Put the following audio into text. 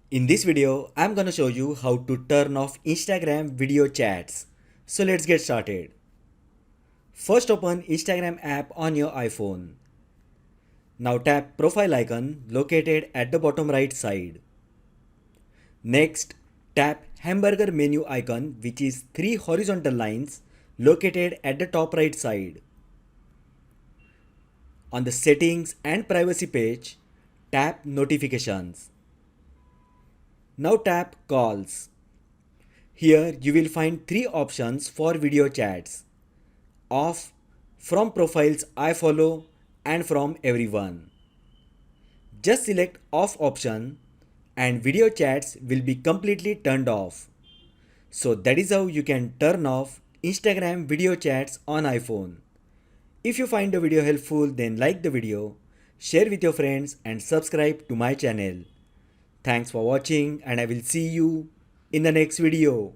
In this video, I'm gonna show you how to turn off Instagram video chats. So let's get started. First open Instagram app on your iPhone. Now tap profile icon located at the bottom right side. Next, tap hamburger menu icon which is three horizontal lines located at the top right side. On the settings and privacy page, tap notifications. Now tap calls. Here you will find three options for video chats: off, from profiles I follow, and from everyone. Just select off option and video chats will be completely turned off. So that is how you can turn off Instagram video chats on iPhone. If you find the video helpful, then like the video, share with your friends and subscribe to my channel. Thanks for watching and I will see you in the next video.